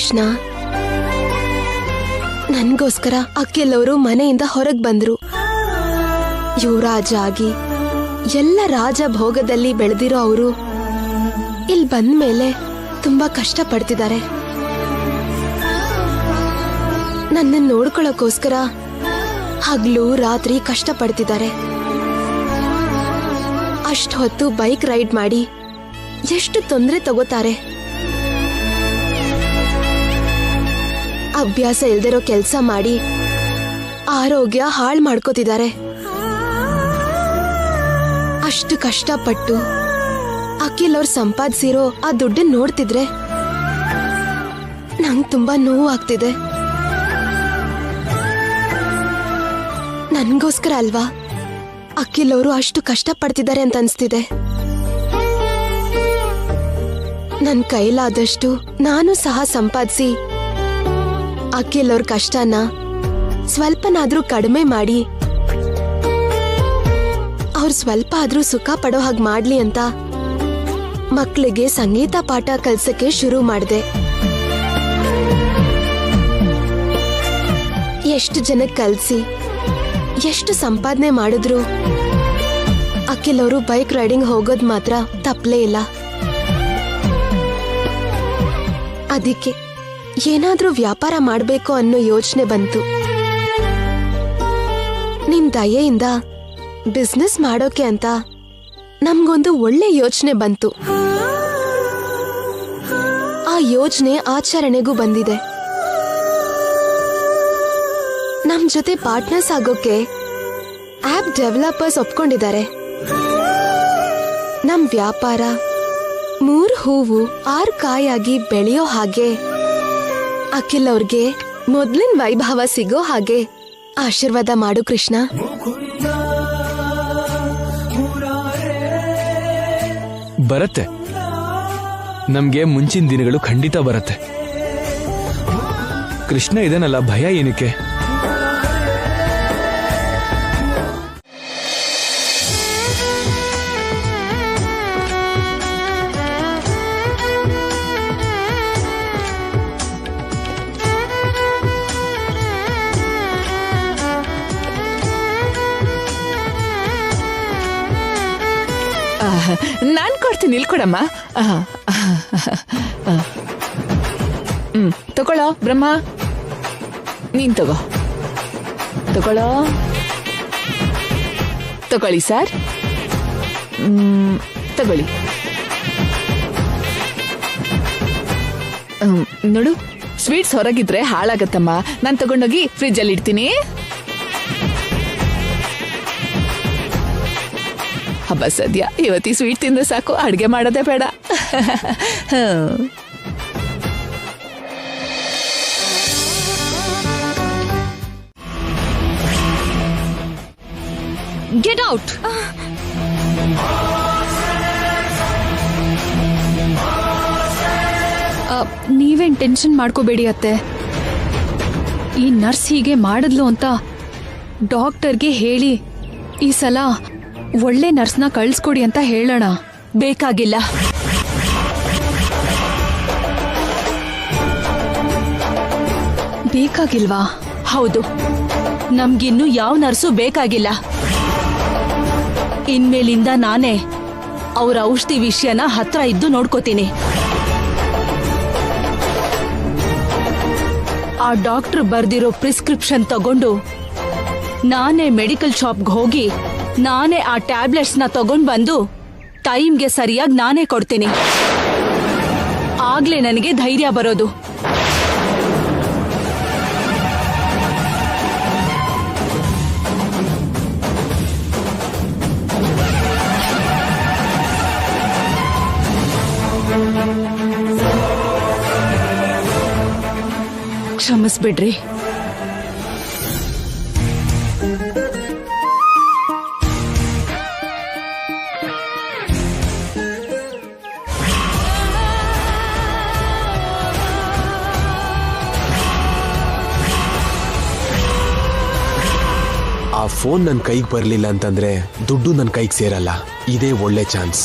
ಕೃಷ್ಣ, ನನ್ಗೋಸ್ಕರ ಅಕ್ಕೆಲ್ಲವರು ಮನೆಯಿಂದ ಹೊರಗೆ ಬಂದ್ರು. ಯುವರಾಜ ಆಗಿ ಎಲ್ಲ ರಾಜಭೋಗದಲ್ಲಿ ಬೆಳೆದಿರೋ ಅವರು ಇಲ್ಲಿ ಬಂದ್ಮೇಲೆ ತುಂಬಾ ಕಷ್ಟ ಪಡ್ತಿದ್ದಾರೆ. ನನ್ನ ನೋಡ್ಕೊಳ್ಳೋಕೋಸ್ಕರ ಹಗ್ಲು ರಾತ್ರಿ ಕಷ್ಟ ಪಡ್ತಿದ್ದಾರೆ. ಅಷ್ಟು ಹೊತ್ತು ಬೈಕ್ ರೈಡ್ ಮಾಡಿ ಎಷ್ಟು ತೊಂದರೆ ತಗೋತಾರೆ. ಅಭ್ಯಾಸ ಇಲ್ದಿರೋ ಕೆಲಸ ಮಾಡಿ ಆರೋಗ್ಯ ಹಾಳು ಮಾಡ್ಕೋತಿದ್ದಾರೆ. ಅಷ್ಟು ಕಷ್ಟಪಟ್ಟು ಅಖಿಲ್ ಅವ್ರು ಸಂಪಾದಿಸಿರೋ ಆ ದುಡ್ಡನ್ನ ನೋಡ್ತಿದ್ರೆ ನಂಗೆ ತುಂಬಾ ನೋವು ಆಗ್ತಿದೆ. ನನ್ಗೋಸ್ಕರ ಅಲ್ವಾ ಅಖಿಲ್ ಅವರು ಅಷ್ಟು ಕಷ್ಟ ಪಡ್ತಿದ್ದಾರೆ ಅಂತ ಅನ್ಸ್ತಿದೆ. ನನ್ ಕೈಲಾದಷ್ಟು ನಾನು ಸಹ ಸಂಪಾದಿಸಿ ಅಖಿಲ್ ಅವ್ರ ಕಷ್ಟನ ಸ್ವಲ್ಪನಾದ್ರೂ ಕಡಿಮೆ ಮಾಡಿ ಅವ್ರು ಸ್ವಲ್ಪ ಆದ್ರೂ ಸುಖ ಪಡೋ ಹಾಗೆ ಮಾಡ್ಲಿ ಅಂತ ಮಕ್ಕಳಿಗೆ ಸಂಗೀತ ಪಾಠ ಕಲ್ಸಕ್ಕೆ ಶುರು ಮಾಡಿದೆ. ಎಷ್ಟು ಜನಕ್ಕೆ ಕಲ್ಸಿ ಎಷ್ಟು ಸಂಪಾದನೆ ಮಾಡಿದ್ರು ಅಖಿಲ್ ಅವರು ಬೈಕ್ ರೈಡಿಂಗ್ ಹೋಗೋದ್ ಮಾತ್ರ ತಪ್ಪಲೇ ಇಲ್ಲ. ಅದಕ್ಕೆ ಏನಾದ್ರೂ ವ್ಯಾಪಾರ ಮಾಡ್ಬೇಕು ಅನ್ನೋ ಯೋಚನೆ ಬಂತು. ನಿನ್ ದಯೆಯಿಂದ ಬಿಸ್ನೆಸ್ ಮಾಡೋಕೆ ಅಂತ ನಮ್ಗೊಂದು ಒಳ್ಳೆ ಯೋಚನೆ ಬಂತು. ಆ ಯೋಚನೆ ಆಚರಣೆಗೂ ಬಂದಿದೆ. ನಮ್ ಜೊತೆ ಪಾರ್ಟ್ನರ್ಸ್ ಆಗೋಕೆ ಆಪ್ ಡೆವಲಪರ್ಸ್ ಒಪ್ಕೊಂಡಿದ್ದಾರೆ. ನಮ್ ವ್ಯಾಪಾರ 3 ಹೂವು 6 ಕಾಯಾಗಿ ಬೆಳೆಯೋ ಹಾಗೆ ಅಖಿಲ್ ಅವ್ರಿಗೆ ಮೊದ್ಲಿನ ವೈಭವ ಸಿಗೋ ಹಾಗೆ ಆಶೀರ್ವಾದ ಮಾಡು ಕೃಷ್ಣ. ಬರತ್ತೆ, ನಮ್ಗೆ ಮುಂಚಿನ ದಿನಗಳು ಖಂಡಿತ ಬರತ್ತೆ. ಕೃಷ್ಣ ಇದನ್ನಲ್ಲ, ಭಯ ಏನಕ್ಕೆ? ನಾನ್ ಕೊಡ್ತೀನಿ, ಇಲ್ಕೊಡಮ್ಮ. ತಗೊಳ್ಳೋ ಬ್ರಹ್ಮ, ನೀನ್ ತಗೊಳ್ಳೋ. ತಗೊಳ್ಳಿ ಸರ್, ತಗೊಳ್ಳಿ. ನೋಡು, ಸ್ವೀಟ್ಸ್ ಹೊರಗಿದ್ರೆ ಹಾಳಾಗತ್ತಮ್ಮ. ನಾನ್ ತಗೊಂಡೋಗಿ ಫ್ರಿಜ್ ಅಲ್ಲಿ ಇಡ್ತೀನಿ. ಹಬ್ಬ ಸದ್ಯ ಇವತ್ತಿ ಸ್ವೀಟ್ ತಿಂದ್ರೆ ಸಾಕು, ಅಡ್ಗೆ ಮಾಡೋದೇ ಬೇಡ. Get out. ನೀವೇನ್ ಟೆನ್ಷನ್ ಮಾಡ್ಕೋಬೇಡಿ ಅತ್ತೆ. ಈ ನರ್ಸ್ ಹೀಗೆ ಮಾಡಿದ್ಲು ಅಂತ ಡಾಕ್ಟರ್ಗೆ ಹೇಳಿ ಈ ಸಲ ಒಳ್ಳೆ ನರ್ಸ್ನ ಕಳ್ಸ್ಕೊಡಿ ಅಂತ ಹೇಳೋಣ. ಬೇಕಾಗಿಲ್ಲ. ಬೇಕಾಗಿಲ್ವಾ? ಹೌದು, ನಮ್ಗಿನ್ನು ಯಾವ ನರ್ಸು ಬೇಕಾಗಿಲ್ಲ. ಇನ್ಮೇಲಿಂದ ನಾನೇ ಅವ್ರ ಔಷಧಿ ವಿಷಯನ ಹತ್ರ ಇದ್ದು ನೋಡ್ಕೋತೀನಿ. ಆ ಡಾಕ್ಟರ್ ಬರ್ದಿರೋ ಪ್ರಿಸ್ಕ್ರಿಪ್ಷನ್ ತಗೊಂಡು ನಾನೇ ಮೆಡಿಕಲ್ ಶಾಪ್ಗೆ ಹೋಗಿ ನಾನೇ ಆ ಟ್ಯಾಬ್ಲೆಟ್ಸ್ನ ತಗೊಂಡ್ ಬಂದು ಟೈಮ್ಗೆ ಸರಿಯಾಗಿ ನಾನೇ ಕೊಡ್ತೀನಿ. ಆಗ್ಲೇ ನನಗೆ ಧೈರ್ಯ ಬರೋದು. ಕ್ಷಮಿಸ್ಬಿಡ್ರಿ. ಆ ಫೋನ್ ನನ್ನ ಕೈಗೆ ಬರಲಿಲ್ಲ ಅಂತಂದ್ರೆ ದುಡ್ಡು ನನ್ನ ಕೈಗೆ ಸೇರಲ್ಲ. ಇದೇ ಒಳ್ಳೆ ಚಾನ್ಸ್.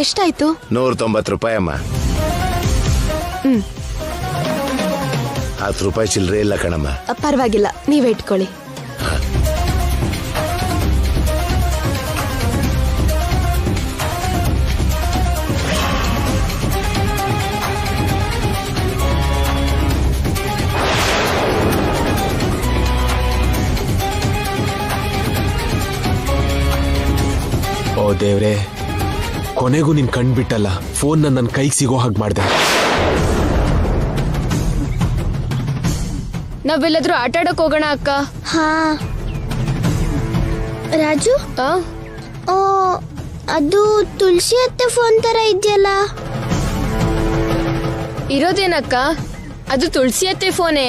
ಎಷ್ಟಾಯ್ತು? 190 ರೂಪಾಯಿ ಅಮ್ಮ. 10 ರೂಪಾಯಿ ಚಿಲ್ಲರೆ ಇಲ್ಲ ಕಣಮ್ಮ. ಪರವಾಗಿಲ್ಲ, ನೀವೇ ಇಟ್ಕೊಳ್ಳಿ. ಓ ದೇವ್ರೆ, ಕೊನೆಗೂ ನಿನ್ ಕಣ್ಬಿಟ್ಟಲ್ಲ. ಫೋನ್ ನನ್ನ ಕೈಗೆ ಸಿಗೋ ಹಾಗೆ ಮಾಡ್ದೆ. ನಾವೆಲ್ಲಾದ್ರೂ ಆಟ ಆಡಕ್ ಹೋಗೋಣ ಅಕ್ಕ. ಹಾ ರಾಜು, ಓ ಅದು ತುಳಸಿ ಅತ್ತೆ ಫೋನ್ ತರ ಇದೆಯಲ್ಲ. ಇರೋದೇನಕ್ಕ, ಅದು ತುಳಸಿ ಅತ್ತೆ ಫೋನೇ.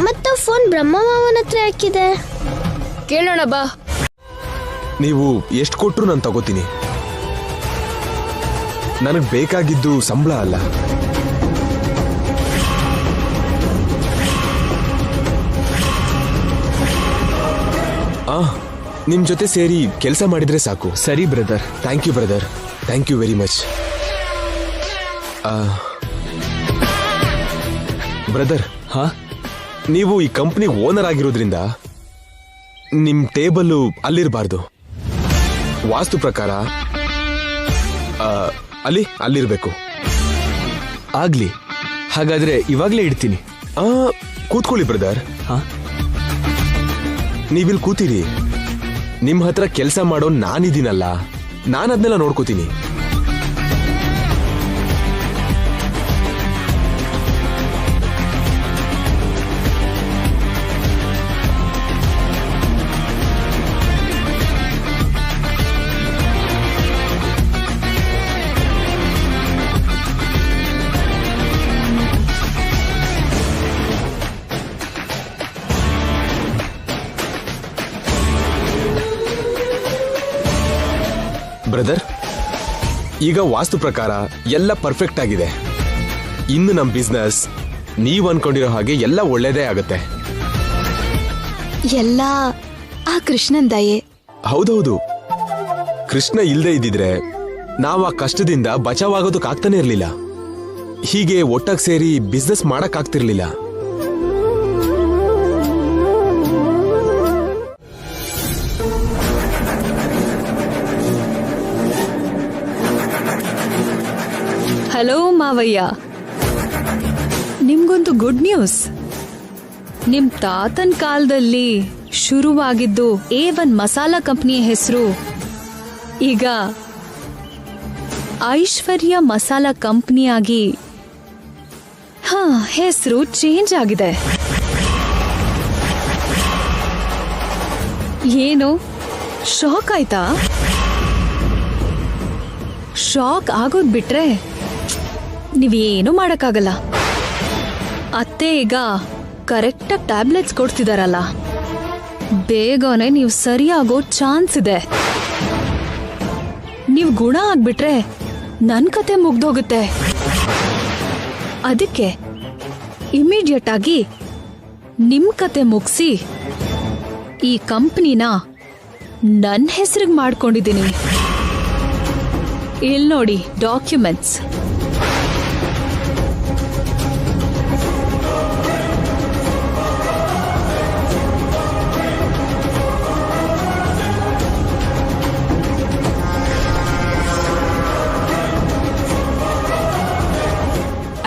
ಮತ್ತ ಫೋನ್ ಬ್ರಹ್ಮ ಮಾವನ ಹತ್ರ ಯಾಕಿದೆ? ಕೇಳೋಣ ಬಾ. ನೀವು ಎಷ್ಟು ಕೊಟ್ರು ನಾನು ತಗೋತೀನಿ. ನನಗ್ ಬೇಕಾಗಿದ್ದು ಸಂಬಳ ಅಲ್ಲ. ನಿಮ್ ಜೊತೆ ಸೇರಿ ಕೆಲಸ ಮಾಡಿದ್ರೆ ಸಾಕು. ಸರಿ brother. Thank you brother, thank you very much. Brother, ಹಾ, ನೀವು ಈ ಕಂಪ್ನಿ ಓನರ್ ಆಗಿರೋದ್ರಿಂದ ನಿಮ್ ಟೇಬಲ್ ಅಲ್ಲಿರಬಾರ್ದು. ವಾಸ್ತು ಪ್ರಕಾರ ಅಲ್ಲಿರ್ಬೇಕು. ಆಗ್ಲಿ. ಹಾಗಾದ್ರೆ ಇವಾಗ್ಲೇ ಇಡ್ತೀನಿ. ಕೂತ್ಕೊಳ್ಳಿ ಬ್ರದರ್. ಹಾ, ನೀವಿಲ್ಲಿ ಕೂತೀರಿ. ನಿಮ್ ಹತ್ರ ಕೆಲಸ ಮಾಡೋ ನಾನಿದ್ದೀನಲ್ಲ, ನಾನು ಅದನ್ನೆಲ್ಲ ನೋಡ್ಕೋತೀನಿ. ಬ್ರದರ್, ಈಗ ವಾಸ್ತು ಪ್ರಕಾರ ಎಲ್ಲ ಪರ್ಫೆಕ್ಟ್ ಆಗಿದೆ. ಇನ್ನು ನಮ್ ಬಿಸ್ನೆಸ್ ನೀವ್ ಅನ್ಕೊಂಡಿರೋ ಹಾಗೆ ಎಲ್ಲ ಒಳ್ಳೇದೇ ಆಗುತ್ತೆ. ಎಲ್ಲ ಆ ಕೃಷ್ಣನ್ ದಯೆ. ಹೌದೌದು, ಕೃಷ್ಣ ಇಲ್ದೇ ಇದ್ದಿದ್ರೆ ನಾವ್ ಆ ಕಷ್ಟದಿಂದ ಬಚಾವಾಗೋದಕ್ಕಾಗ್ತಾನೆ ಇರ್ಲಿಲ್ಲ. ಹೀಗೆ ಒಟ್ಟಾಗಿ ಸೇರಿ ಬಿಸ್ನೆಸ್ ಮಾಡಕ್ಕಾಗ್ತಿರ್ಲಿಲ್ಲ. ಹಲೋ ಮಾವಯ್ಯ, ನಿಮ್ಗೊಂದು ಗುಡ್ ನ್ಯೂಸ್. ನಿಮ್ ತಾತನ್ ಕಾಲದಲ್ಲಿ ಶುರುವಾಗಿದ್ದು A1 ಮಸಾಲಾ ಕಂಪ್ನಿಯ ಹೆಸರು ಈಗ ಐಶ್ವರ್ಯ ಮಸಾಲಾ ಕಂಪ್ನಿಯಾಗಿ ಹೆಸರು ಚೇಂಜ್ ಆಗಿದೆ. ಏನು ಶಾಕ್ ಆಯ್ತಾ? ಶಾಕ್ ಆಗೋದ್ ಬಿಟ್ರೆ ನೀವೇನು ಮಾಡಕ್ಕಾಗಲ್ಲ. ಅತ್ತೆ ಈಗ ಕರೆಕ್ಟಾಗಿ ಟ್ಯಾಬ್ಲೆಟ್ಸ್ ಕೊಡ್ತಿದಾರಲ್ಲ, ಬೇಗನೆ ನೀವು ಸರಿಯಾಗೋ ಚಾನ್ಸ್ ಇದೆ. ನೀವು ಗುಣ ಆಗ್ಬಿಟ್ರೆ ನನ್ ಕತೆ ಮುಗ್ದೋಗುತ್ತೆ. ಅದಕ್ಕೆ ಇಮಿಡಿಯೇಟ್ ಆಗಿ ನಿಮ್ ಕತೆ ಮುಗಿಸಿ ಈ ಕಂಪ್ನಿನ ನನ್ನ ಹೆಸರಿಗೆ ಮಾಡ್ಕೊಂಡಿದ್ದೀನಿ. ಇಲ್ಲಿ ನೋಡಿ ಡಾಕ್ಯುಮೆಂಟ್ಸ್.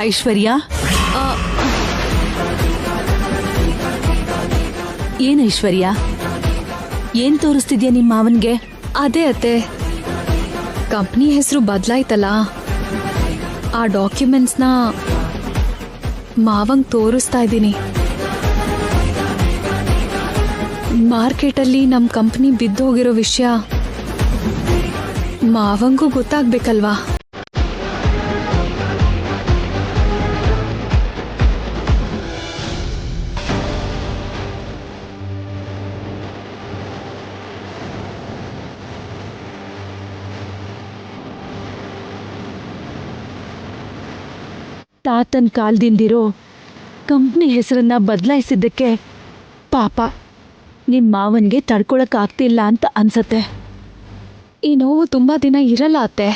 ಐಶ್ವರ್ಯ, ಏನ್ ಐಶ್ವರ್ಯ, ಏನ್ ತೋರಿಸ್ತಿದ್ಯಾ ನಿಮ್ಮ ಮಾವನ್ಗೆ? ಅದೇ ಅತ್ತೆ, ಕಂಪ್ನಿ ಹೆಸರು ಬದಲಾಯ್ತಲ್ಲ, ಆ ಡಾಕ್ಯುಮೆಂಟ್ಸ್ನ ಮಾವಂಗ್ ತೋರಿಸ್ತಾ ಇದ್ದೀನಿ. ಮಾರ್ಕೆಟಲ್ಲಿ ನಮ್ಮ ಕಂಪ್ನಿ ಬಿದ್ದೋಗಿರೋ ವಿಷಯ ಮಾವಂಗೂ ಗೊತ್ತಾಗ್ಬೇಕಲ್ವಾ? ತಾತನ್ ಕಾಲ್ದಿಂದಿರೋ ಕಂಪ್ನಿ ಹೆಸರನ್ನ ಬದಲಾಯಿಸಿದ್ದಕ್ಕೆ ಪಾಪ ನಿಮ್ಮ ಮಾವನ್ಗೆ ತಡ್ಕೊಳಕ್ ಆಗ್ತಿಲ್ಲ ಅಂತ ಅನ್ಸತ್ತೆ. ಈ ನೋವು ತುಂಬಾ ದಿನ ಇರಲ್ಲ ಅತ್ತೆ.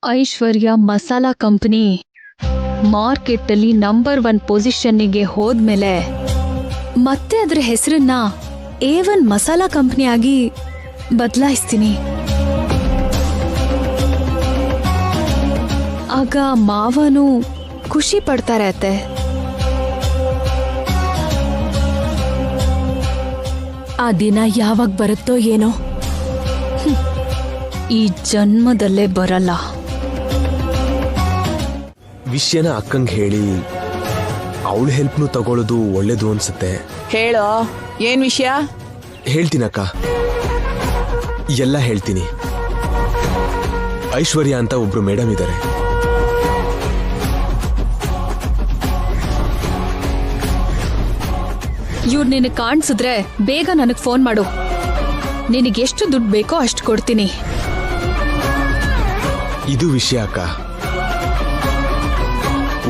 ಐಶ್ವರ್ಯ ಮಸಾಲಾ ಕಂಪನಿ ಮಾರ್ಕೆಟಲ್ಲಿ ನಂಬರ್ 1 ಪೊಸಿಷನ್ನಿಗೆ ಹೋದ್ಮೇಲೆ ಮತ್ತೆ ಅದ್ರ ಹೆಸರನ್ನ A1 ಮಸಾಲಾ ಕಂಪನಿ ಆಗಿ ಬದಲಾಯಿಸ್ತೀನಿ. ಆಗ ಮಾವನು ಖುಷಿ ಪಡ್ತಾರೆ ಅತ್ತೆ. ಆ ದಿನ ಯಾವಾಗ ಬರುತ್ತೋ ಏನೋ. ಈ ಜನ್ಮದಲ್ಲೇ ಬರಲ್ಲ. ವಿಷಯನ ಅಕ್ಕಂಗೆ ಹೇಳಿ ಅವಳ ಹೆಲ್ಪ್ನು ತಗೊಳ್ಳೋದು ಒಳ್ಳೇದು ಅನ್ಸುತ್ತೆ. ಹೇಳೋ, ಏನ್ ವಿಷಯ? ಹೇಳ್ತೀನಕ್ಕ, ಎಲ್ಲ ಹೇಳ್ತೀನಿ. ಐಶ್ವರ್ಯ ಅಂತ ಒಬ್ರು ಮೇಡಮ್ ಇದ್ದಾರೆ. ಇವ್ರು ನಿನಗೆ ಕಾಣಿಸಿದ್ರೆ ಬೇಗ ನನಗೆ ಫೋನ್ ಮಾಡು. ನಿನಗೆಷ್ಟು ದುಡ್ಡು ಬೇಕೋ ಅಷ್ಟು ಕೊಡ್ತೀನಿ. ಇದು ವಿಷಯ ಅಕ್ಕ.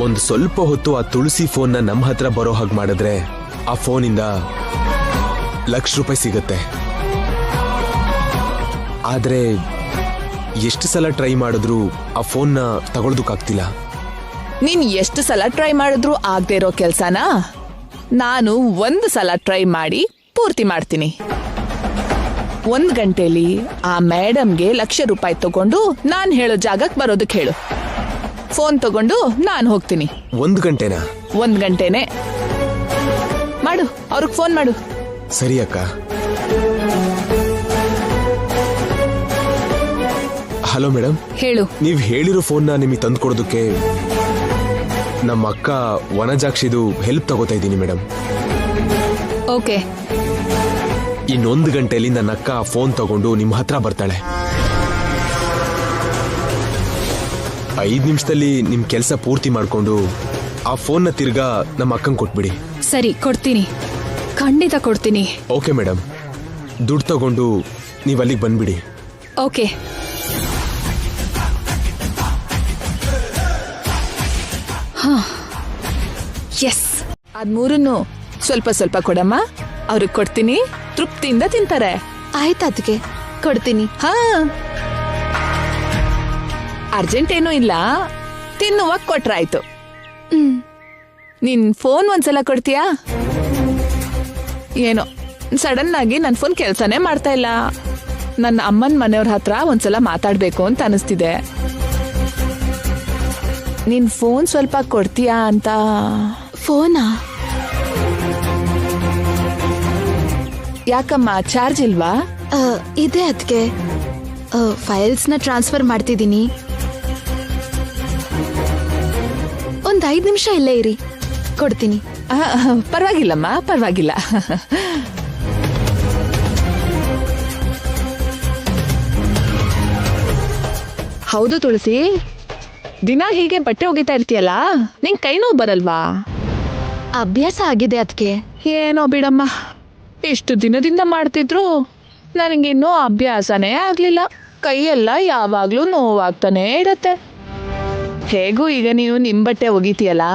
ಒಂದು ಸ್ವಲ್ಪ ಹೊತ್ತು ಆ ತುಳಸಿ ಫೋನ್ನ ನಮ್ಮ ಹತ್ರ ಬರೋ ಹಾಗೆ ಮಾಡಿದ್ರೆ ಆ ಫೋನಿಂದ ₹1,00,000 ಸಿಗುತ್ತೆ. ಆದ್ರೆ ಎಷ್ಟು ಸಲ ಟ್ರೈ ಮಾಡಿದ್ರು ಆ ಫೋನ್ನ ತಗೊಳ್ಳೋದಕ್ಕಾಗ್ತಿಲ್ಲ. ನೀನ್ ಎಷ್ಟು ಸಲ ಟ್ರೈ ಮಾಡಿದ್ರು ಆಗದೆ ಇರೋ ಕೆಲ್ಸನ ನಾನು 1 ಸಲ ಟ್ರೈ ಮಾಡಿ ಪೂರ್ತಿ ಮಾಡ್ತೀನಿ. 1 ಗಂಟೆಲಿ ಆ ಮೇಡಮ್ಗೆ ₹1,00,000 ತಗೊಂಡು ನಾನ್ ಹೇಳೋ ಜಾಗಕ್ಕೆ ಬರೋದಕ್ಕೆ ಹೇಳು. ಫೋನ್ ತಗೊಂಡು ನಾನು ಹೋಗ್ತೀನಿ. 1 ಗಂಟೆನಾ? 1 ಗಂಟೆನೆ ಮಾಡು, ಅವ್ರಿಗೆ ಫೋನ್ ಮಾಡು. ಸರಿ ಅಕ್ಕ. Hello madam. ಹೇಳು. ನೀವ್ ಹೇಳಿರೋ ಫೋನ್ನ ನಿಮಗೆ ತಂದು ಕೊಡೋದಕ್ಕೆ ನಮ್ಮ ಅಕ್ಕ ವನಜಾಕ್ಷಿದು ಹೆಲ್ಪ್ ತಗೋತಾ ಇದ್ದೀನಿ ಮೇಡಮ್. ಓಕೆ. ಇನ್ನೊಂದು ಗಂಟೆಯಲ್ಲಿ ನನ್ನ ಅಕ್ಕ ಫೋನ್ ತಗೊಂಡು ನಿಮ್ಮ ಹತ್ರ ಬರ್ತಾಳೆ. 5 ನಿಮಿಷದಲ್ಲಿ ನಿಮ್ ಕೆಲಸ ಪೂರ್ತಿ ಮಾಡ್ಕೊಂಡು ಆ ಫೋನ್ನ ತಿರ್ಗಾ ನಮ್ಮ ಅಕ್ಕಂಗೆ ಕೊಟ್ಬಿಡಿ. ಸರಿ, ಕೊಡ್ತೀನಿ. ಖಂಡಿತ ಕೊಡ್ತೀನಿ. Okay madam. ದುಡ್ಡು ತಗೊಂಡು ನೀವು ಅಲ್ಲಿಗೆ ಬಂದ್ಬಿಡಿ. ಓಕೆ. ಎಸ್. ಅದ್ ಮೂರನ್ನು ಸ್ವಲ್ಪ ಸ್ವಲ್ಪ ಕೊಡಮ್ಮ, ಅವ್ರಿಗೆ ಕೊಡ್ತೀನಿ. ತೃಪ್ತಿಯಿಂದ ತಿಂತಾರೆ. ಆಯ್ತು ಅದಕ್ಕೆ ಕೊಡ್ತೀನಿ. ಹಾ, ಅರ್ಜೆಂಟ್ ಏನೂ ಇಲ್ಲ, ತಿನ್ನುವಾಗ ಕೊಟ್ರಾಯ್ತು. ನಿನ್ ಫೋನ್ ಒಂದ್ಸಲ ಕೊಡ್ತೀಯಾ? ಏನೋ ಸಡನ್ ಆಗಿ ನನ್ ಫೋನ್ ಕೆಲ್ಸನೇ ಮಾಡ್ತಾ ಇಲ್ಲ. ನನ್ನ ಅಮ್ಮನ ಮನೆಯವ್ರ ಹತ್ರ ಒಂದ್ಸಲ ಮಾತಾಡ್ಬೇಕು ಅಂತ ಅನಿಸ್ತಿದೆ. ನಿನ್ ಫೋನ್ ಸ್ವಲ್ಪ ಕೊಡ್ತೀಯಾ ಅಂತ. ಫೋನಾ? ಯಾಕಮ್ಮ, ಚಾರ್ಜ್ ಇಲ್ವಾ? ಇದೆ ಅದಕ್ಕೆ. ಫೈಲ್ಸ್ನ ಟ್ರಾನ್ಸ್ಫರ್ ಮಾಡ್ತಿದ್ದೀನಿ. ಒಂದು 5 ನಿಮಿಷ ಇಲ್ಲೇ ಇರಿ, ಕೊಡ್ತೀನಿ. ಪರವಾಗಿಲ್ಲಮ್ಮ, ಪರವಾಗಿಲ್ಲ. ಹೌದು ತುಳಸಿ, ದಿನ ಹೀಗೆ ಬಟ್ಟೆ ಒಗಿತಾ ಇರ್ತೀಯಲ್ಲ, ನಿಂಗೆ ಕೈ ನೋವು ಬರಲ್ವಾ? ಅಭ್ಯಾಸ ಆಗಿದೆ ಅದಕ್ಕೆ. ಏನೋ ಬಿಡಮ್ಮ, ಇಷ್ಟು ದಿನದಿಂದ ಮಾಡ್ತಿದ್ರು ನನಗಿನ್ನೂ ಅಭ್ಯಾಸನೇ ಆಗ್ಲಿಲ್ಲ. ಕೈಯೆಲ್ಲ ಯಾವಾಗ್ಲೂ ನೋವಾಗ್ತಾನೆ ಇರತ್ತೆ. ಹೇಗೂ ಈಗ ನೀನು ನಿಮ್ ಬಟ್ಟೆ ಒಗಿತೀಯಲ್ಲ,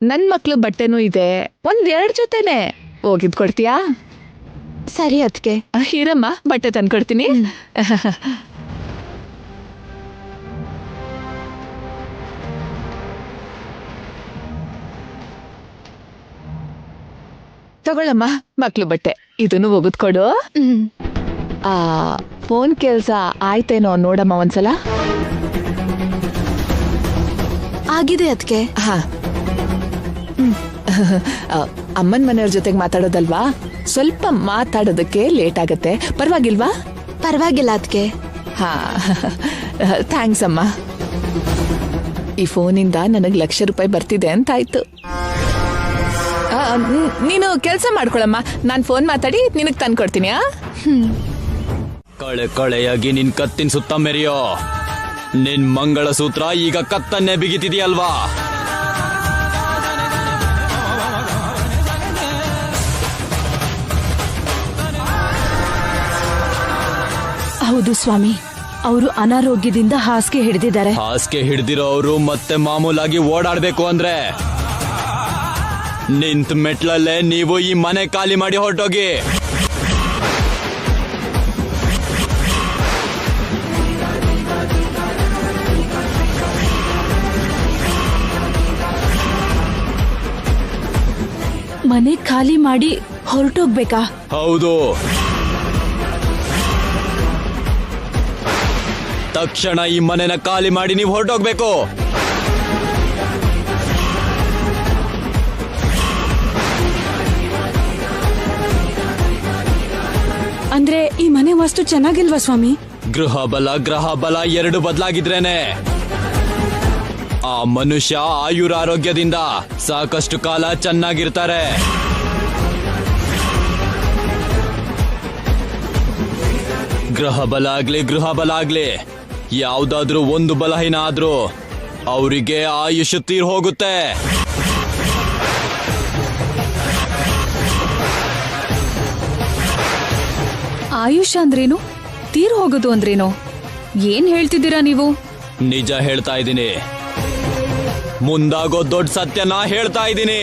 ನನ್ ಮಕ್ಳು ಬಟ್ಟೆನೂ ಇದೆ, 1-2 ಜೊತೆನೆ ಒಗಿದ್ ಕೊಡ್ತೀಯಾ? ಸರಿ ಅದಕ್ಕೆ. ಇರಮ್ಮ, ಬಟ್ಟೆ ತಂದ್ಕೊಡ್ತೀನಿ. ತಗೊಳ್ಳಮ್ಮ ಮಕ್ಳು ಬಟ್ಟೆ, ಇದನ್ನು ಒಗದ್ಕೊಡು. ಆ ಫೋನ್ ಕೆಲ್ಸ ಆಯ್ತೇನೋ ನೋಡಮ್ಮ ಒಂದ್ಸಲ. ಆಗಿದೆ ಅದಕ್ಕೆ. ಹಾ, ಅಮ್ಮನ ಮನೆಯವ್ರ ಜೊತೆಗೆ ಮಾತಾಡೋದಲ್ವಾ, ಸ್ವಲ್ಪ ಮಾತಾಡೋದಕ್ಕೆ ಲೇಟ್ ಆಗತ್ತೆ. ಪರವಾಗಿಲ್ವಾ? ಪರವಾಗಿಲ್ಲ ಅದಕ್ಕೆ. ಹಾ, ಥ್ಯಾಂಕ್ಸ್ ಅಮ್ಮ. ಈ ಫೋನಿಂದ ನನಗೆ ₹1,00,000 ಬರ್ತಿದೆ ಅಂತಾಯ್ತು. ನೀನು ಕೆಲಸ ಮಾಡ್ಕೊಳಮ್ಮ, ನಾನು ಫೋನ್ ಮಾತಾಡಿ ನಿನಗೆ ತಂದ್ಕೊಡ್ತೀನಿ. ಕಳೆ ಕಳೆಯಾಗಿ ನಿನ್ ಕತ್ತಿನ ಸುತ್ತ ಮೆರೆಯೋ ನಿನ್ ಮಂಗಳಸೂತ್ರ ಈಗ ಕತ್ತನ್ನೇ ಬಿಗಿತಿದೆಯಲ್ವಾ? ಹೌದು ಸ್ವಾಮಿ, ಅವರು ಅನಾರೋಗ್ಯದಿಂದ ಹಾಸಿಗೆ ಹಿಡಿದಿದ್ದಾರೆ. ಹಾಸಿಗೆ ಹಿಡ್ದಿರೋ ಅವರು ಮತ್ತೆ ಮಾಮೂಲಾಗಿ ಓಡಾಡ್ಬೇಕು ಅಂದ್ರೆ ನಿಂತ ಮೆಟ್ಲಲ್ಲೇ ನೀವು ಈ ಮನೆ ಖಾಲಿ ಮಾಡಿ ಹೊರಟೋಗಿ. ಮನೆ ಖಾಲಿ ಮಾಡಿ ಹೊರಟೋಗ್ಬೇಕಾ? ಹೌದು. ತಕ್ಷಣ ಈ ಮನೆನ ಖಾಲಿ ಮಾಡಿ ನೀವು ಹೊರಟೋಗ್ಬೇಕು. ಅಂದ್ರೆ ಈ ಮನೆ ವಾಸ್ತು ಚೆನ್ನಾಗಿಲ್ವಾ ಸ್ವಾಮಿ? ಗ್ರಹ ಬಲ ಎರಡು ಬದಲಾಗಿದ್ರೇನೆ ಆ ಮನುಷ್ಯ ಆಯುರಾರೋಗ್ಯದಿಂದ ಸಾಕಷ್ಟು ಕಾಲ ಚೆನ್ನಾಗಿರ್ತಾರೆ. ಗ್ರಹ ಬಲ ಆಗ್ಲಿ ಯಾವ್ದಾದ್ರೂ ಒಂದು ಬಲಹೀನ ಆದ್ರೂ ಅವರಿಗೆ ಆಯುಷ್ ತೀರ್ ಹೋಗುತ್ತೆ. ಆಯುಷ್ ಅಂದ್ರೇನು? ತೀರ್ ಹೋಗೋದು ಅಂದ್ರೇನು? ಏನ್ ಹೇಳ್ತಿದ್ದೀರಾ ನೀವು? ನಿಜ ಹೇಳ್ತಾ ಇದ್ದೀನಿ. ಮುಂದಾಗೋ ದೊಡ್ಡ ಸತ್ಯನ ಹೇಳ್ತಾ ಇದ್ದೀನಿ.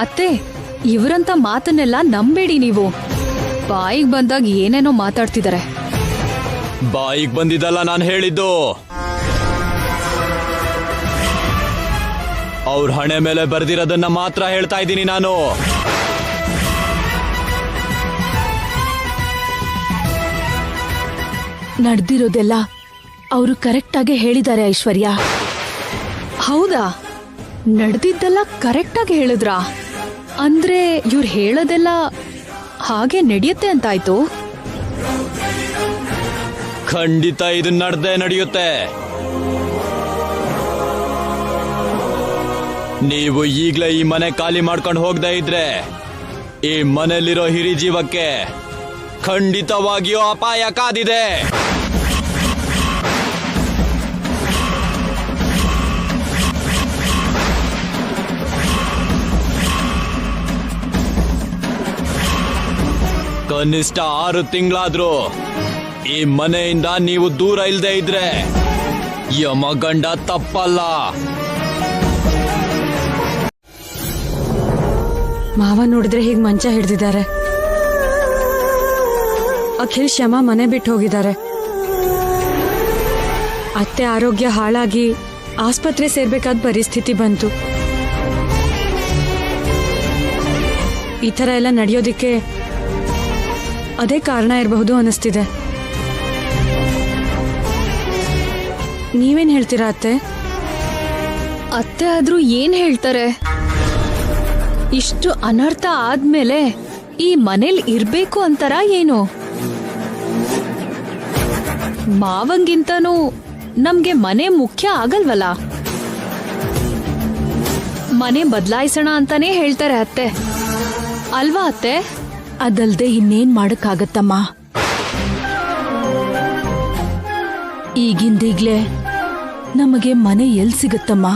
ಅತ್ತೆ, ಇವರಂತ ಮಾತನ್ನೆಲ್ಲ ನಂಬೇಡಿ ನೀವು. ಬಾಯಿಗೆ ಬಂದಾಗ ಏನೇನೋ ಮಾತಾಡ್ತಿದ್ದಾರೆ. ಬಾಯಿಗೆ ಬಂದಿದ್ದಲ್ಲ ನಾನು ಹೇಳಿದ್ದು. ಅವ್ರ ಹಣೆ ಮೇಲೆ ಬರ್ದಿರೋದನ್ನ ಮಾತ್ರ ಹೇಳ್ತಾ ಇದ್ದೀನಿ ನಾನು. ನಡೆದಿರೋದೆಲ್ಲ ಅವರು ಕರೆಕ್ಟ್ ಆಗಿ ಹೇಳಿದ್ದಾರೆ ಐಶ್ವರ್ಯ. ಹೌದಾ? ನಡೆದಿದ್ದೆಲ್ಲ ಕರೆಕ್ಟಾಗಿ ಹೇಳಿದ್ರಾ? ಅಂದ್ರೆ ಇವ್ರು ಹೇಳೋದೆಲ್ಲ ಹಾಗೆ ನಡೆಯುತ್ತೆ ಅಂತಾಯ್ತು? ಖಂಡಿತ ಇದು ನಡೆಯುತ್ತೆ. ನೀವು ಈಗ್ಲೇ ಈ ಮನೆ ಖಾಲಿ ಮಾಡ್ಕೊಂಡು ಹೋಗದೆ ಇದ್ರೆ ಈ ಮನೆಯಲ್ಲಿರೋ ಹಿರಿ ಜೀವಕ್ಕೆ ಖಂಡಿತವಾಗಿಯೂ ಅಪಾಯ ಕಾದಿದೆ. ಕನಿಷ್ಠ 6 ತಿಂಗಳಾದ್ರೂ ಈ ಮನೆಯಿಂದ ನೀವು ದೂರ ಇಲ್ಲದೆ ಇದ್ರೆ ಯಮಗಂಡ ತಪ್ಪಲ್ಲ. ಮಾವ ನೋಡಿದ್ರೆ ಹೀಗ್ ಮಂಚ ಹಿಡ್ದಿದ್ದಾರೆ. ಅಖಿಲ್ ಶ್ಯಾಮ ಮನೆ ಬಿಟ್ಟು ಹೋಗಿದ್ದಾರೆ. ಅತ್ತೆ ಆರೋಗ್ಯ ಹಾಳಾಗಿ ಆಸ್ಪತ್ರೆ ಸೇರ್ಬೇಕಾದ ಪರಿಸ್ಥಿತಿ ಬಂತು. ಈ ತರ ಎಲ್ಲ ನಡೆಯೋದಿಕ್ಕೆ ಅದೇ ಕಾರಣ ಇರಬಹುದು ಅನಿಸ್ತಿದೆ. ನೀವೇನ್ ಹೇಳ್ತೀರಾ ಅತ್ತೆ? ಅತ್ತೆ ಆದ್ರೂ ಏನ್ ಹೇಳ್ತಾರೆ? ಇಷ್ಟು ಅನರ್ಥ ಆದ್ಮೇಲೆ ಈ ಮನೇಲಿ ಇರ್ಬೇಕು ಅಂತಾರ ಏನು? ಮಾವಂಗಿಂತನೂ ನಮ್ಗೆ ಮನೆ ಮುಖ್ಯ ಆಗಲ್ವಲ್ಲ. ಮನೆ ಬದಲಾಯಿಸೋಣ ಅಂತಾನೆ ಹೇಳ್ತಾರೆ ಅತ್ತೆ, ಅಲ್ವಾ ಅತ್ತೆ? ಅದಲ್ದೆ ಇನ್ನೇನ್ ಮಾಡಕ್ಕಾಗತ್ತಮ್ಮ. ಈಗಿಂದೀಗ್ಲೇ ನಮಗೆ ಮನೆ ಎಲ್ ಸಿಗುತ್ತಮ್ಮ?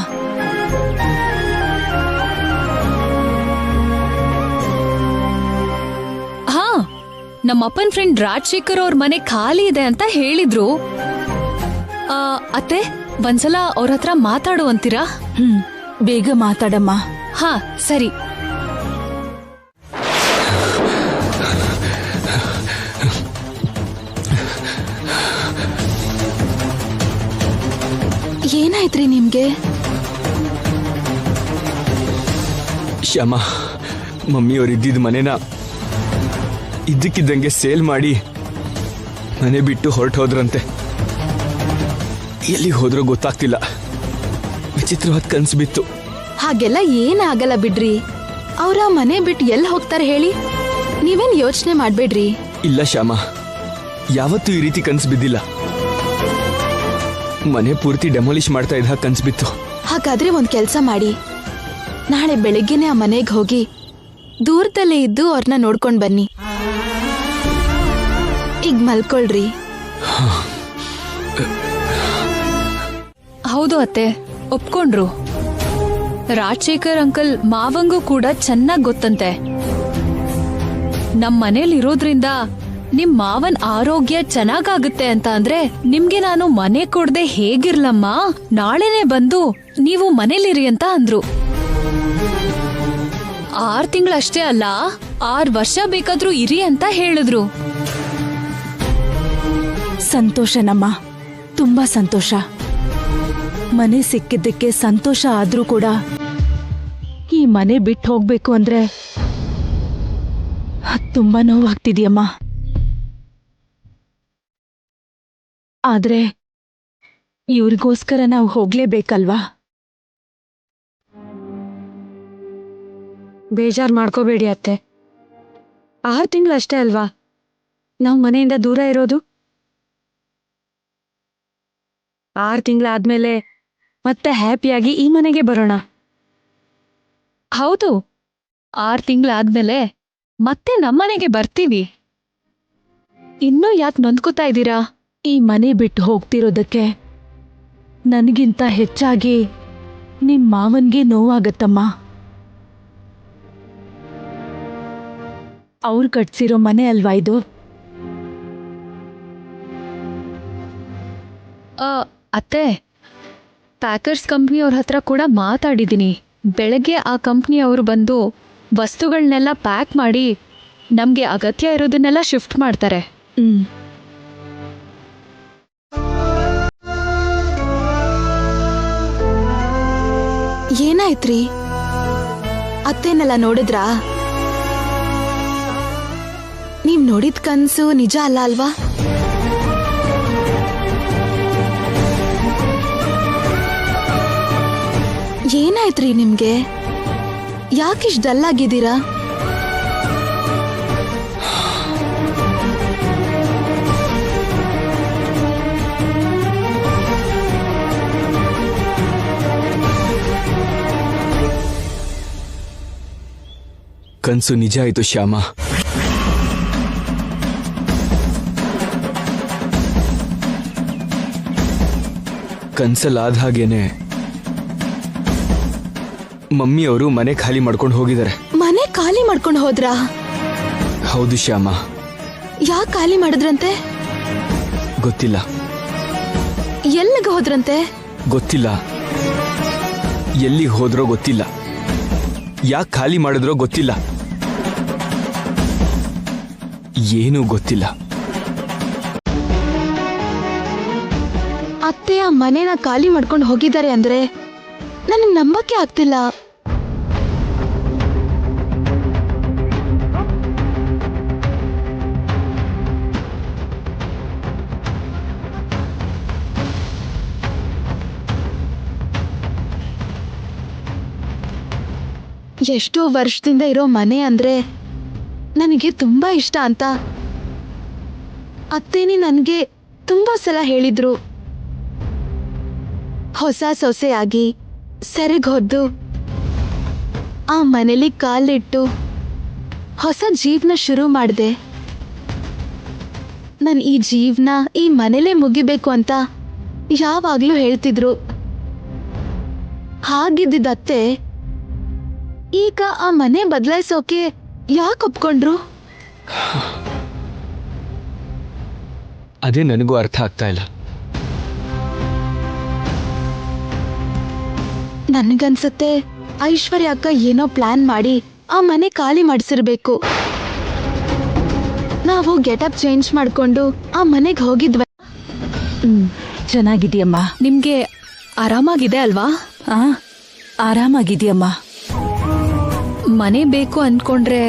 ಹಾ, ನಮ್ಮಪ್ಪನ್ ಫ್ರೆಂಡ್ ರಾಜಶೇಖರ್ ಅವ್ರ ಮನೆ ಖಾಲಿ ಇದೆ ಅಂತ ಹೇಳಿದ್ರು. ಅತ್ತೆ, ಒಂದ್ಸಲ ಅವ್ರ ಹತ್ರ ಮಾತಾಡು ಅಂತೀರಾ? ಬೇಗ ಮಾತಾಡಮ್ಮ. ಹಾ ಸರಿ. ಏನಾಯ್ತ್ರಿ ನಿಮ್ಗೆ? ಶ್ಯಾಮ, ಮಮ್ಮಿಯವ್ರು ಇದ್ದಿದ್ದ ಮನೆನ ಇದ್ದಕ್ಕಿದ್ದಂಗೆ ಸೇಲ್ ಮಾಡಿ ಮನೆ ಬಿಟ್ಟು ಹೊರಟು ಹೋದ್ರಂತೆ. ಎಲ್ಲಿಗೆ ಹೋದ್ರೂ ಗೊತ್ತಾಗ್ತಿಲ್ಲ. ವಿಚಿತ್ರವಾದ ಕನ್ಸು ಬಿತ್ತು. ಹಾಗೆಲ್ಲ ಏನಾಗಲ್ಲ ಬಿಡ್ರಿ. ಅವ್ರ ಮನೆ ಬಿಟ್ಟು ಎಲ್ಲಿ ಹೋಗ್ತಾರೆ ಹೇಳಿ? ನೀವೇನ್ ಯೋಚನೆ ಮಾಡ್ಬೇಡ್ರಿ. ಇಲ್ಲ ಶ್ಯಾಮ, ಯಾವತ್ತೂ ಈ ರೀತಿ ಕನ್ಸು ಬಿದ್ದಿಲ್ಲ. ಮನೆ ಪೂರ್ತಿ ಡೆಮಾಲಿಷ್ ಮಾಡ್ತಾ ಇದ್ದ ಕನ್ಸು ಬಿತ್ತು. ಹಾಗಾದ್ರೆ ಒಂದ್ ಕೆಲ್ಸ ಮಾಡಿ, ನಾಳೆ ಬೆಳಿಗ್ಗೆನೆ ಆ ಮನೆಗೆ ಹೋಗಿ ದೂರದಲ್ಲೇ ಇದ್ದು ಅವ್ರನ್ನ ನೋಡ್ಕೊಂಡ್ ಬನ್ನಿ. ಈಗ ಮಲ್ಕೊಳ್ರಿ. ಹೌದು ಅತ್ತೆ, ಒಪ್ಕೊಂಡ್ರು. ರಾಜಶೇಖರ್ ಅಂಕಲ್ ಮಾವಂಗೂ ಕೂಡ ಚೆನ್ನಾಗ್ ಗೊತ್ತಂತೆ. ನಮ್ ಮನೇಲಿ ಇರೋದ್ರಿಂದ ನಿಮ್ ಮಾವನ್ ಆರೋಗ್ಯ ಚೆನ್ನಾಗಾಗುತ್ತೆ ಅಂತ ಅಂದ್ರೆ ನಿಮ್ಗೆ ನಾನು ಮನೆ ಕೊಡದೆ ಹೇಗಿರ್ಲಮ್ಮ, ನಾಳೆನೆ ಬಂದು ನೀವು ಮನೇಲಿರಿ ಅಂತ ಅಂದ್ರು. 6 ತಿಂಗಳಷ್ಟೇ ಅಲ್ಲ, 6 ವರ್ಷ ಬೇಕಾದ್ರೂ ಇರಿ ಅಂತ ಹೇಳಿದ್ರು. ಸಂತೋಷನಮ್ಮ. ತುಂಬಾ ಸಂತೋಷ. ಮನೆ ಸಿಕ್ಕಿದ್ದಕ್ಕೆ ಸಂತೋಷ ಆದ್ರೂ ಕೂಡ ಈ ಮನೆ ಬಿಟ್ಟು ಹೋಗ್ಬೇಕು ಅಂದ್ರೆ ತುಂಬಾ ನೋವಾಗ್ತಿದ್ಯಮ್ಮ. ಆದ್ರೆ ಇವ್ರಿಗೋಸ್ಕರ ನಾವು ಹೋಗ್ಲೇಬೇಕಲ್ವಾ? ಬೇಜಾರ್ ಮಾಡ್ಕೋಬೇಡಿ ಅತ್ತೆ. 6 ತಿಂಗಳಷ್ಟೇ ಅಲ್ವಾ ನಾವು ಮನೆಯಿಂದ ದೂರ ಇರೋದು. 6 ತಿಂಗಳಾದ್ಮೇಲೆ ಮತ್ತೆ ಹ್ಯಾಪಿಯಾಗಿ ಈ ಮನೆಗೆ ಬರೋಣ. ಹೌದು, 6 ತಿಂಗಳಾದ್ಮೇಲೆ ಮತ್ತೆ ನಮ್ಮನೆಗೆ ಬರ್ತೀವಿ. ಇನ್ನೂ ಯಾಕೆ ನೊಂದ್ಕೋತಾ ಇದ್ದೀರಾ? ಈ ಮನೆ ಬಿಟ್ಟು ಹೋಗ್ತಿರೋದಕ್ಕೆ ನನಗಿಂತ ಹೆಚ್ಚಾಗಿ ನಿಮ್ ಮಾವನ್ಗೆ ನೋವಾಗತ್ತಮ್ಮ. ಅವ್ರು ಕಟ್ಸಿರೋ ಮನೆ ಅಲ್ವಾ ಇದು? ಅತ್ತೆ, ಪ್ಯಾಕರ್ಸ್ ಕಂಪ್ನಿಯವ್ರ ಹತ್ರ ಕೂಡ ಮಾತಾಡಿದ್ದೀನಿ. ಬೆಳಗ್ಗೆ ಆ ಕಂಪ್ನಿಯವರು ಬಂದು ವಸ್ತುಗಳನ್ನೆಲ್ಲ ಪ್ಯಾಕ್ ಮಾಡಿ ನಮಗೆ ಅಗತ್ಯ ಇರೋದನ್ನೆಲ್ಲ ಶಿಫ್ಟ್ ಮಾಡ್ತಾರೆ. ಏನಾಯ್ತ್ರಿ? ಅತ್ತೇನೆಲ್ಲ ನೋಡಿದ್ರಾ? ನೀವ್ ನೋಡಿದ ಕನ್ಸು ನಿಜ ಅಲ್ಲ ಅಲ್ವಾ? ಏನಾಯ್ತ್ರಿ ನಿಮ್ಗೆ? ಯಾಕಿಷ್ಟು ಡಲ್ ಆಗಿದ್ದೀರಾ? ಕನ್ಸು ನಿಜ ಆಯ್ತು ಶ್ಯಾಮ. ಕನ್ಸಲ್ಲಾದ ಹಾಗೇನೆ ಮಮ್ಮಿಯವರು ಮನೆ ಖಾಲಿ ಮಾಡ್ಕೊಂಡು ಹೋಗಿದ್ದಾರೆ. ಮನೆ ಖಾಲಿ ಮಾಡ್ಕೊಂಡು ಹೋದ್ರಾ? ಹೌದು ಶ್ಯಾಮ. ಯಾಕೆ ಖಾಲಿ ಮಾಡಿದ್ರಂತೆ? ಗೊತ್ತಿಲ್ಲ. ಎಲ್ಲಿಗೆ ಹೋದ್ರಂತೆ? ಗೊತ್ತಿಲ್ಲ. ಎಲ್ಲಿಗೆ ಹೋದ್ರೋ ಗೊತ್ತಿಲ್ಲ. ಯಾಕೆ ಖಾಲಿ ಮಾಡಿದ್ರೋ ಗೊತ್ತಿಲ್ಲ. ಏನೂ ಗೊತ್ತಿಲ್ಲ. ಅತ್ತೆ ಆ ಮನೇನ ಖಾಲಿ ಮಾಡ್ಕೊಂಡು ಹೋಗಿದ್ದಾರೆ ಅಂದ್ರೆ ನನಗೆ ನಂಬಕ್ಕೆ ಆಗ್ತಿಲ್ಲ. ಎಷ್ಟೋ ವರ್ಷದಿಂದ ಇರೋ ಮನೆ ಅಂದ್ರೆ ನನಗೆ ತುಂಬಾ ಇಷ್ಟ ಅಂತ ಅತ್ತೇನಿ ನನಗೆ ತುಂಬಾ ಸಲ ಹೇಳಿದ್ರು. ಹೊಸ ಸೊಸೆಯಾಗಿ ಸೆರೆಗೊದ್ದು ಆ ಮನೇಲಿ ಕಾಲಿಟ್ಟು ಹೊಸ ಜೀವನ ಶುರು ಮಾಡಿದೆ. ನಾನು ಈ ಜೀವನ ಈ ಮನೇಲೇ ಮುಗಿಬೇಕು ಅಂತ ಯಾವಾಗ್ಲೂ ಹೇಳ್ತಿದ್ರು. ಹಾಗಿದ್ದತ್ತೆ ಈಗ ಆ ಮನೆ ಬದಲಾಯಿಸೋಕೆ ಯಾಕೆ ಒಪ್ಕೊಂಡ್ರು? ಅದೇ ನನಗೂ ಅರ್ಥ ಆಗ್ತಾ ಇಲ್ಲ. ನನ್ಗನ್ಸತ್ತೆ ಐಶ್ವರ್ಯ ಅಕ್ಕ ಏನೋ ಪ್ಲಾನ್ ಮಾಡಿ ಆ ಮನೆ ಖಾಲಿ ಮಾಡಿಸಿರ್ಬೇಕು. ನಾವು ಗೆಟಪ್ ಚೇಂಜ್ ಮಾಡ್ಕೊಂಡು ಆ ಮನೆಗೆ ಹೋಗಿದ್ವ. ಚೆನ್ನಾಗಿದ್ಯಮ್ಮ. ನಿಮ್ಗೆ ಆರಾಮಾಗಿದೆ ಅಲ್ವಾ? ಆರಾಮಾಗಿದ್ಯಮ್ಮ. ಮನೆ ಬೇಕು ಅನ್ಕೊಂಡ್ರೆ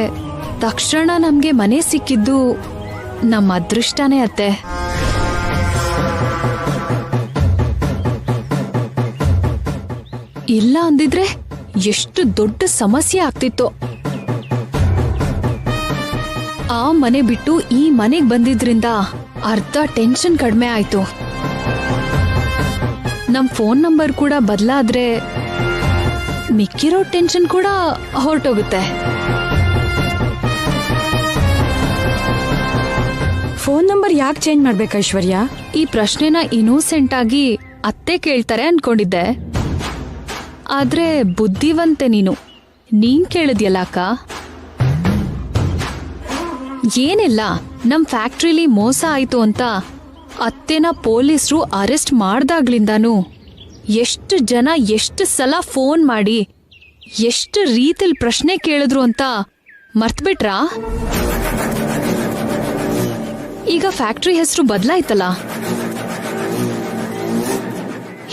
ತಕ್ಷಣ ನಮ್ಗೆ ಮನೆ ಸಿಕ್ಕಿದ್ದು ನಮ್ಮ ಅದೃಷ್ಟನೇ ಅತ್ತೆ. ಇಲ್ಲ ಅಂದಿದ್ರೆ ಎಷ್ಟು ದೊಡ್ಡ ಸಮಸ್ಯೆ ಆಗ್ತಿತ್ತು. ಆ ಮನೆ ಬಿಟ್ಟು ಈ ಮನೆಗ್ ಬಂದಿದ್ರಿಂದ ಅರ್ಧ ಟೆನ್ಷನ್ ಕಡಿಮೆ ಆಯ್ತು. ನಮ್ ಫೋನ್ ನಂಬರ್ ಕೂಡ ಬದಲಾದ್ರೆ ಮಿಕ್ಕಿರೋ ಟೆನ್ಷನ್ ಕೂಡ ಹೊರಟೋಗುತ್ತೆ. ಫೋನ್ ನಂಬರ್ ಯಾಕೆ ಚೇಂಜ್ ಮಾಡ್ಬೇಕು ಐಶ್ವರ್ಯ? ಈ ಪ್ರಶ್ನೆನ ಇನ್ನೋಸೆಂಟ್ ಆಗಿ ಅತ್ತೆ ಕೇಳ್ತಾರೆ ಅನ್ಕೊಂಡಿದ್ದೆ. ಆದ್ರೆ ಬುದ್ಧಿವಂತೆ ನೀನ್ ಕೇಳಿದ್ಯಲ್ಲ ಅಕ್ಕ. ಏನಿಲ್ಲ, ನಮ್ ಫ್ಯಾಕ್ಟ್ರಿಲಿ ಮೋಸ ಆಯ್ತು ಅಂತ ಅತ್ತೆನ ಪೊಲೀಸರು ಅರೆಸ್ಟ್ ಮಾಡ್ದಾಗ್ಲಿಂದಾನು ಎಷ್ಟು ಜನ ಎಷ್ಟು ಸಲ ಫೋನ್ ಮಾಡಿ ಎಷ್ಟು ರೀತಿಲ್ ಪ್ರಶ್ನೆ ಕೇಳಿದ್ರು ಅಂತ ಮರ್ತ್ಬಿಟ್ರಾ? ಈಗ ಫ್ಯಾಕ್ಟ್ರಿ ಹೆಸರು ಬದಲಾಯ್ತಲ್ಲ.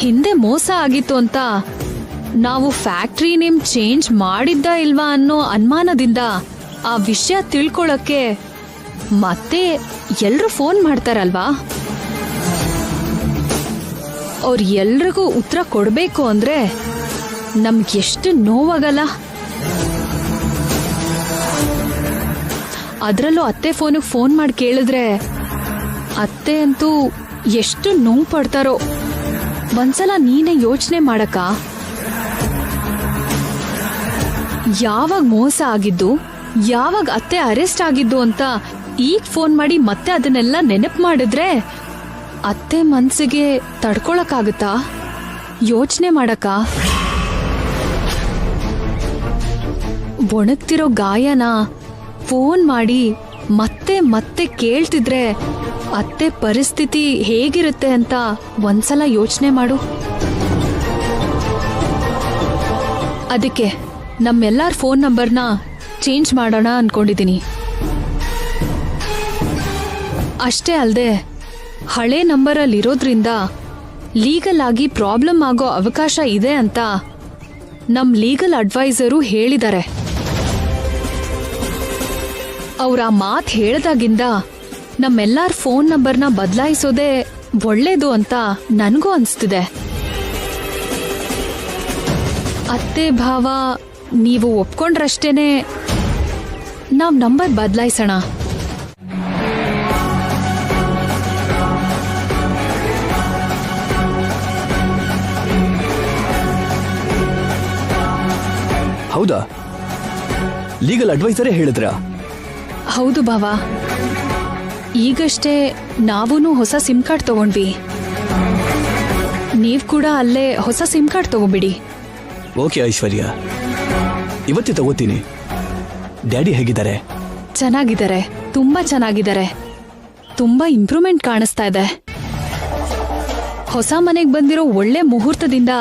ಹಿಂದೆ ಮೋಸ ಆಗಿತ್ತು ಅಂತ ನಾವು ಫ್ಯಾಕ್ಟ್ರಿ ನೇಮ್ ಚೇಂಜ್ ಮಾಡಿದ್ದ ಇಲ್ವಾ ಅನ್ನೋ ಅನುಮಾನದಿಂದ ಆ ವಿಷಯ ತಿಳ್ಕೊಳಕ್ಕೆ ಮತ್ತೆ ಎಲ್ರೂ ಫೋನ್ ಮಾಡ್ತಾರಲ್ವಾ, ಅವ್ರ ಎಲ್ರಿಗೂ ಉತ್ತರ ಕೊಡ್ಬೇಕು ಅಂದ್ರೆ ನಮ್ಗೆಷ್ಟು ನೋವಾಗಲ್ಲ. ಅದ್ರಲ್ಲೂ ಅತ್ತೆ ಫೋನಿಗೆ ಫೋನ್ ಮಾಡಿ ಕೇಳಿದ್ರೆ ಅತ್ತೆ ಅಂತೂ ಎಷ್ಟು ನೋವು ಪಡ್ತಾರೋ. ಒಂದ್ಸಲ ನೀನೇ ಯೋಚನೆ ಮಾಡಕ್ಕ, ಯಾವಾಗ ಮೋಸ ಆಗಿದ್ದು, ಯಾವಾಗ ಅತ್ತೆ ಅರೆಸ್ಟ್ ಆಗಿದ್ದು ಅಂತ ಈಗ ಫೋನ್ ಮಾಡಿ ಮತ್ತೆ ಅದನ್ನೆಲ್ಲ ನೆನಪು ಮಾಡಿದ್ರೆ ಅತ್ತೆ ಮನ್ಸಿಗೆ ತಡ್ಕೊಳಕ್ಕಾಗತ್ತಾ? ಯೋಚನೆ ಮಾಡಕ್ಕ. ಒಣಗ್ತಿರೋ ಗಾಯನ ಫೋನ್ ಮಾಡಿ ಮತ್ತೆ ಮತ್ತೆ ಕೇಳ್ತಿದ್ರೆ ಅತ್ತೆ ಪರಿಸ್ಥಿತಿ ಹೇಗಿರುತ್ತೆ ಅಂತ ಒಂದ್ಸಲ ಯೋಚನೆ ಮಾಡು. ಅದಕ್ಕೆ ನಮ್ಮೆಲ್ಲರ ಫೋನ್ ನಂಬರ್ನ ಚೇಂಜ್ ಮಾಡೋಣ ಅನ್ಕೊಂಡಿದ್ದೀನಿ. ಅಷ್ಟೇ ಅಲ್ಲದೆ ಹಳೆ ನಂಬರಲ್ಲಿರೋದ್ರಿಂದ ಲೀಗಲ್ ಆಗಿ ಪ್ರಾಬ್ಲಮ್ ಆಗೋ ಅವಕಾಶ ಇದೆ ಅಂತ ನಮ್ ಲೀಗಲ್ ಅಡ್ವೈಸರು ಹೇಳಿದ್ದಾರೆ. ಅವ್ರ ಆ ಮಾತು ಹೇಳ್ದಾಗಿಂದ ನಮ್ಮೆಲ್ಲರ ಫೋನ್ ನಂಬರ್ನ ಬದಲಾಯಿಸೋದೇ ಒಳ್ಳೇದು ಅಂತ ನನಗೂ ಅನಿಸ್ತಿದೆ. ಅತ್ತೆ ಭಾವ ನೀವು ಒಪ್ಕೊಂಡ್ರಷ್ಟೇನೆ ನಾವ್ ನಂಬರ್ ಬದಲಾಯಿಸೋಣ. ಹೌದಾ? ಲೀಗಲ್ ಅಡ್ವೈಸರೇ ಹೇಳಿದ್ರಾ? ಹೌದು ಭಾವ, ಈಗಷ್ಟೇ ನಾವೂನು ಹೊಸ ಸಿಮ್ ಕಾರ್ಡ್ ತಗೊಂಡ್ವಿ. ನೀವ್ ಕೂಡ ಅಲ್ಲೇ ಹೊಸ ಸಿಮ್ ಕಾರ್ಡ್ ತಗೊಂಬಿಡಿ. ಓಕೆ ಐಶ್ವರ್ಯ, ಇವತ್ತೇ ತಗೋತೀನಿ. ಡ್ಯಾಡಿ ಹೇಗಿದ್ದಾರೆ? ಚೆನ್ನಾಗಿದ್ದಾರೆ, ತುಂಬಾ ಚೆನ್ನಾಗಿದ್ದಾರೆ. ತುಂಬಾ ಇಂಪ್ರೂವ್ಮೆಂಟ್ ಕಾಣಿಸ್ತಾ ಇದೆ. ಹೊಸ ಮನೆಗೆ ಬಂದಿರೋ ಒಳ್ಳೆ ಮುಹೂರ್ತದಿಂದ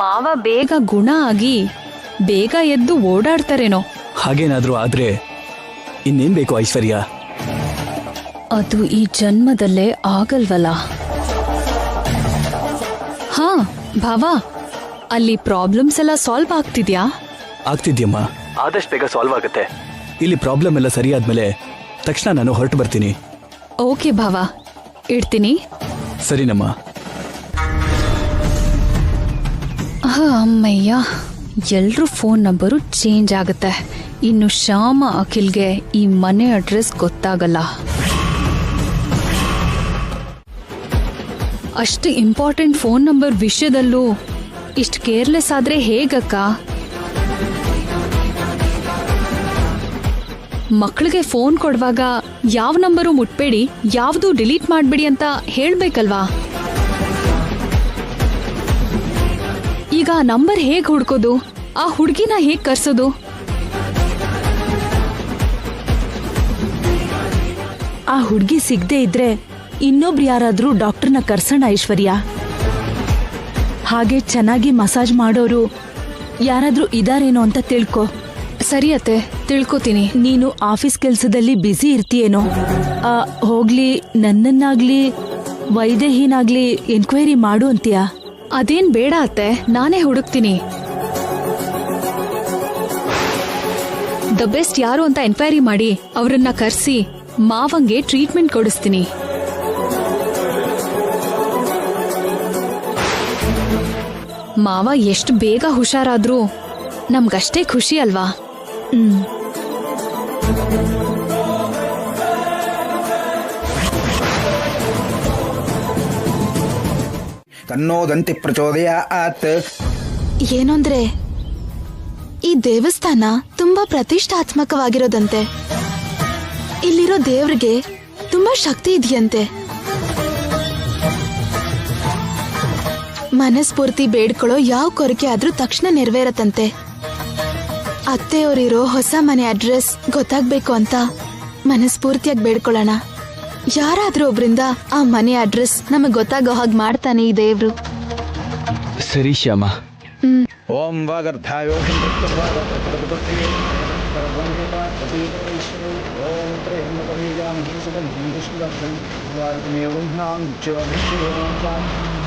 ಮಾವ ಬೇಗ ಗುಣ ಆಗಿ ಬೇಗ ಎದ್ದು ಓಡಾಡ್ತಾರೇನೋ. ಹಾಗೇನಾದ್ರೂ ಆದ್ರೆ ಇನ್ನೇನ್ ಬೇಕು ಐಶ್ವರ್ಯ? ಅದು ಈ ಜನ್ಮದಲ್ಲೇ ಆಗಲ್ವಲ್ಲ. ಹಾ ಭಾವ, ಅಲ್ಲಿ ಪ್ರಾಬ್ಲಮ್ಸ್ ಎಲ್ಲ ಸಾಲ್ವ್ ಆಗ್ತಿದ್ಯಾ? ಆಗ್ತಿದ್ಯಮ್ಮ, ಆದಷ್ಟು ಬೇಗ ಸಾಲ್ವ್ ಆಗುತ್ತೆ. ಇಲ್ಲಿ ಪ್ರಾಬ್ಲಮ್ ಎಲ್ಲ ಸರಿಯಾದ್ಮೇಲೆ ತಕ್ಷಣ ನಾನು ಹೊರಟು ಬರ್ತೀನಿ. ಓಕೆ ಭಾವ, ಇಡ್ತೀನಿ. ಸರಿನಮ್ಮ. ಅಮ್ಮಯ್ಯ, ಎಲ್ರೂ ಫೋನ್ ನಂಬರು ಚೇಂಜ್ ಆಗುತ್ತೆ. ಇನ್ನು ಶ್ಯಾಮ ಅಖಿಲ್ಗೆ ಈ ಮನೆ ಅಡ್ರೆಸ್ ಗೊತ್ತಾಗಲ್ಲ. ಅಷ್ಟು ಇಂಪಾರ್ಟೆಂಟ್ ಫೋನ್ ನಂಬರ್ ವಿಷಯದಲ್ಲೂ ಇಷ್ಟು ಕೇರ್ಲೆಸ್ ಆದ್ರೆ ಹೇಗಕ್ಕ? ಮಕ್ಕಳಿಗೆ ಫೋನ್ ಕೊಡುವಾಗ ಯಾವ ನಂಬರು ಮುಟ್ಬೇಡಿ, ಯಾವ್ದು ಡಿಲೀಟ್ ಮಾಡ್ಬೇಡಿ ಅಂತ ಹೇಳ್ಬೇಕಲ್ವಾ? ಈಗ ಆ ನಂಬರ್ ಹೇಗ್ ಹುಡ್ಕೋದು? ಆ ಹುಡುಗಿನ ಹೇಗ್ ಕರ್ಸೋದು? ಆ ಹುಡುಗಿ ಸಿಗದೆ ಇದ್ರೆ ಇನ್ನೊಬ್ರು ಯಾರಾದ್ರೂ ಡಾಕ್ಟರ್ನ ಕರ್ಸೋಣ ಐಶ್ವರ್ಯ. ಹಾಗೆ ಚೆನ್ನಾಗಿ ಮಸಾಜ್ ಮಾಡೋರು ಯಾರಾದ್ರೂ ಇದಾರೇನೋ ಅಂತ ತಿಳ್ಕೊ. ಸರಿ ಅತ್ತೆ, ತಿಳ್ಕೊತೀನಿ. ನೀನು ಆಫೀಸ್ ಕೆಲ್ಸದಲ್ಲಿ ಬ್ಯುಸಿ ಇರ್ತೀಯೇನೋ. ಹೋಗ್ಲಿ, ನನ್ನನ್ನಾಗ್ಲಿ ವೈದೇಹಿನಾಗ್ಲಿ ಎನ್ಕ್ವೈರಿ ಮಾಡು ಅಂತೀಯಾ? ಅದೇನ್ ಬೇಡ ಅತ್ತೆ, ನಾನೇ ಹುಡುಕ್ತೀನಿ. ದ ಬೆಸ್ಟ್ ಯಾರು ಅಂತ ಎನ್ಕ್ವೈರಿ ಮಾಡಿ ಅವರನ್ನ ಕರ್ಸಿ ಮಾವಂಗೆ ಟ್ರೀಟ್ಮೆಂಟ್ ಕೊಡಿಸ್ತೀನಿ. ಮಾವ ಎಷ್ಟು ಬೇಗ ಹುಷಾರಾದ್ರೂ ನಮ್ಗಷ್ಟೇ ಖುಷಿ ಅಲ್ವಾ? ತನ್ನೋದಂತೆ ಪ್ರಚೋದಯಾತ್. ಏನಂದ್ರೆ ಈ ದೇವಸ್ಥಾನ ತುಂಬಾ ಪ್ರತಿಷ್ಠಾತ್ಮಕವಾಗಿರೋದಂತೆ. ಇಲ್ಲಿರೋ ದೇವ್ರಿಗೆ ತುಂಬಾ ಶಕ್ತಿ ಇದೆಯಂತೆ. ಮನಸ್ಫೂರ್ತಿ ಬೇಡ್ಕೊಳ್ಳೋ ಯಾವ ಕೊರಕೆ ಆದ್ರೂ ತಕ್ಷಣ ನೆರವೇರತ್ತಂತೆ. ಅತ್ತೆಯವರಿರೋ ಹೊಸ ಮನೆ ಅಡ್ರೆಸ್ ಗೊತ್ತಾಗ್ಬೇಕು ಅಂತ ಮನಸ್ಫೂರ್ತಿಯಾಗಿ ಬೇಡ್ಕೊಳ್ಳೋಣ. ಯಾರಾದ್ರೂ ಒಬ್ರಿಂದ ಆ ಮನೆ ಅಡ್ರೆಸ್ ನಮಗ್ ಗೊತ್ತಾಗೋ ಹಾಗೆ ಮಾಡ್ತಾನೆ ಈ ದೇವ್ರು. ಸರಿ ಶ್ಯಾಮ. ಓಂ ವಾಗರ್ಧಾಯೋ ಓಂ